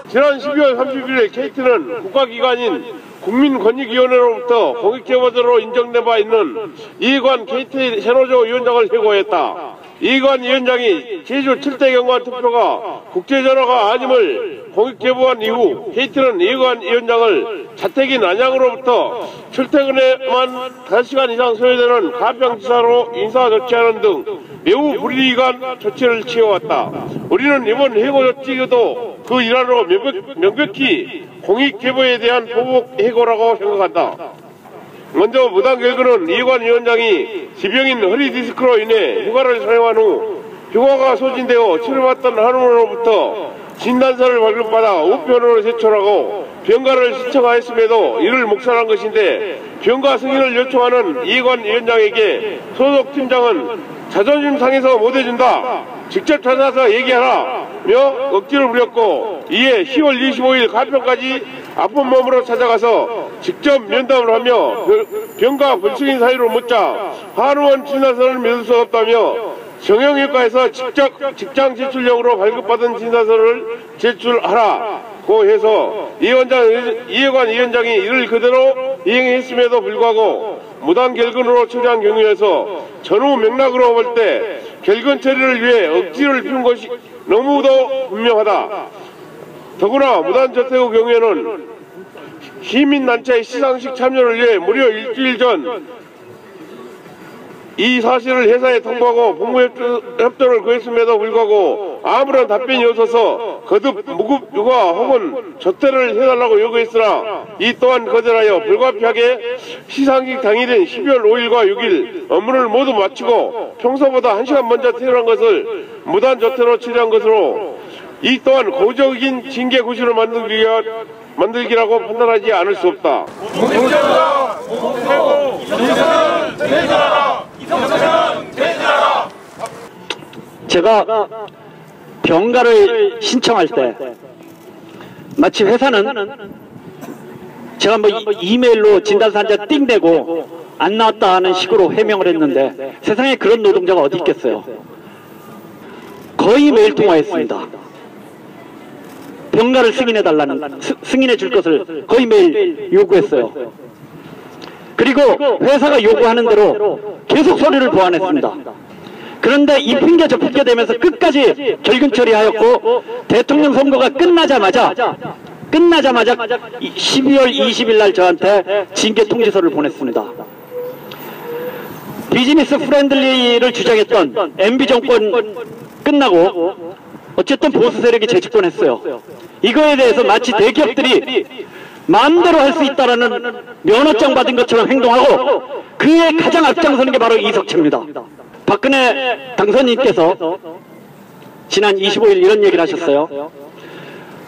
지난 12월 30일 KT는 국가기관인 국민권익위원회로부터 공익제보자로 인정된 바 있는 이관 KT 세노조 위원장을 해고했다. 이관 위원장이 제주 7대 경관 투표가 국제전화가 아님을 공익제보한 이후 KT는 이관 위원장을 자택인 안양으로부터 출퇴근에만 5시간 이상 소요되는 가평지사로 인사 조치하는 등 매우 불이익한 조치를 취해왔다. 우리는 이번 해고 조치도 그 일환으로 명백히 공익제보에 대한 보복 해고라고 생각한다. 먼저 무단 결근은 이관 위원장이 지병인 허리디스크로 인해 휴가를 사용한 후 휴가가 소진되어 치료받던 한의원으로부터 진단서를 발급받아 우편으로 제출하고 병가를 신청하였음에도 이를 묵살한 것인데, 병가 승인을 요청하는 이관 위원장에게 소속 팀장은 자존심 상해서 못해준다, 직접 찾아서 얘기하라며 억지를 부렸고, 이에 10월 25일 가평까지 아픈 몸으로 찾아가서 직접 면담을 하며 병가 불승인 사유를 묻자 한의원 진단서를 믿을 수 없다며 정형외과에서 직접 직장 제출용으로 발급받은 진단서를 제출하라고 해서 이관 위원장이 이를 그대로 이행했음에도 불구하고 무단 결근으로 처리한 경우에서 전후 맥락으로 볼 때 결근 처리를 위해 억지를 피운 것이 너무도 분명하다. 더구나 무단 저택의 경우에는 시민단체의 시상식 참여를 위해 무려 일주일 전 이 사실을 회사에 통보하고 복무협조를 구했음에도 불구하고 아무런 답변이 없어서 거듭 무급 휴가 혹은 조퇴를 해달라고 요구했으나 이 또한 거절하여 불가피하게 시상식 당일인 12월 5일과 6일 업무를 모두 마치고 평소보다 1시간 먼저 퇴근한 것을 무단 조퇴로 처리한 것으로, 이 또한 고적인 징계 구실을 만들기라고 판단하지 않을 수 없다. 공익제보자, 공익제보, 이성철은 퇴진하라. 이성철은 퇴진하라. 제가 병가를 신청할 때 마치 회사는 제가 뭐 이메일로 진단서 한 장 띵 대고 안 나왔다 하는 식으로 해명을 했는데, 세상에 그런 노동자가 어디 있겠어요. 거의 매일 통화했습니다. 병가를 승인해 줄 것을 거의 매일 요구했어요. 그리고 회사가 요구하는 대로 계속 서류를 보완했습니다. 그런데 이 핑계 저 핑계 대면서 끝까지 결근 처리하였고, 대통령 선거가 끝나자마자 12월 20일 날 저한테 징계 통지서를 보냈습니다. 비즈니스 프렌들리를 주장했던 MB 정권 끝나고 어쨌든 보수 세력이 재집권했어요. 이거에 대해서 마치 대기업들이 마음대로 할 수 있다라는 면허증 받은 것처럼 행동하고, 그에 가장 앞장서는 게 바로 이석채입니다. 박근혜 당선인께서 지난 25일 이런 얘기를 하셨어요.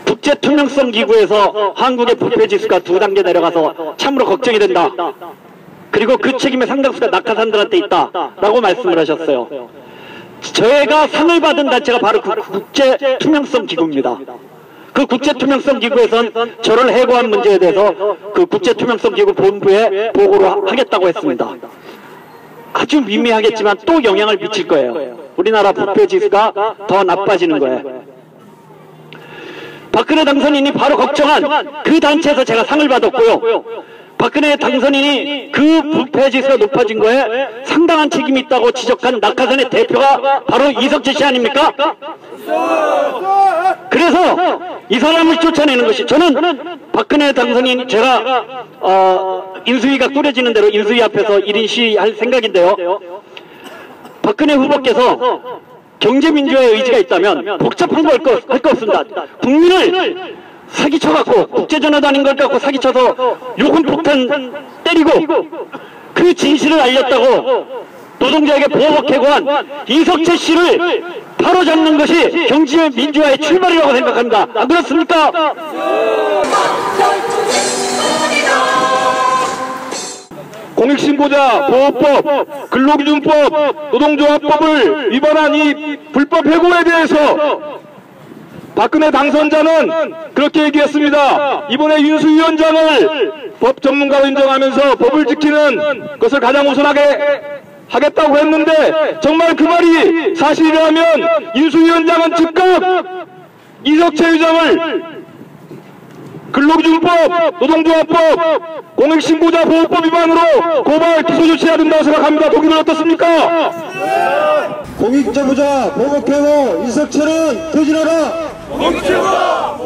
국제투명성기구에서 한국의 부패지수가 2단계 내려가서 참으로 걱정이 된다. 그리고 그 책임의 상당수가 낙하산들한테 있다라고 말씀을 하셨어요. 저희가 상을 받은 단체가 바로 그 국제투명성기구입니다. 그 국제투명성기구에선 저를 해고한 문제에 대해서 그 국제투명성기구 본부에 보고를 하겠다고 했습니다. 아주 미미하겠지만 또 영향을 미칠 거예요. 우리나라 부패지수가 더 나빠지는 거예요. 박근혜 당선인이 바로 걱정한 그 단체에서 제가 상을 받았고요. 박근혜 당선인이 그 부패지수가 높아진 거에 상당한 책임이 있다고 지적한 낙하산의 대표가 바로 이석채 씨 아닙니까? 그래서 이 사람을 쫓아내는 것이, 저는 박근혜 당선인, 제가 인수위가 꾸려지는 대로 인수위 앞에서 1인 시위할 생각인데요. 박근혜 후보께서 경제민주화의 의지가 있다면 복잡한 거 할 거 없습니다. 국민을 사기쳐갖고, 국제전화도 아닌 걸 갖고 사기쳐서 요금 폭탄 때리고 그 진실을 알렸다고 노동자에게 보복 해고한 이석채 씨를 바로잡는 것이 경제민주화의 출발이라고 생각합니다. 안 그렇습니까? 공익신고자 보호법, 근로기준법, 노동조합법을 위반한 이 불법 해고에 대해서 박근혜 당선자는 그렇게 얘기했습니다. 이번에 윤수위원장을 법 전문가로 인정하면서 법을 지키는 것을 가장 우선하게 하겠다고 했는데 정말 그 말이 사실이라면 인수위원장은 즉각 이석채 의장을 근로기준법, 노동조합법, 공익신고자 보호법 위반으로 고발 기소 조치해야 된다고 생각합니다. 독일은 어떻습니까? 공익제보자 보복해고 이석채는 퇴진하라. 공익제보자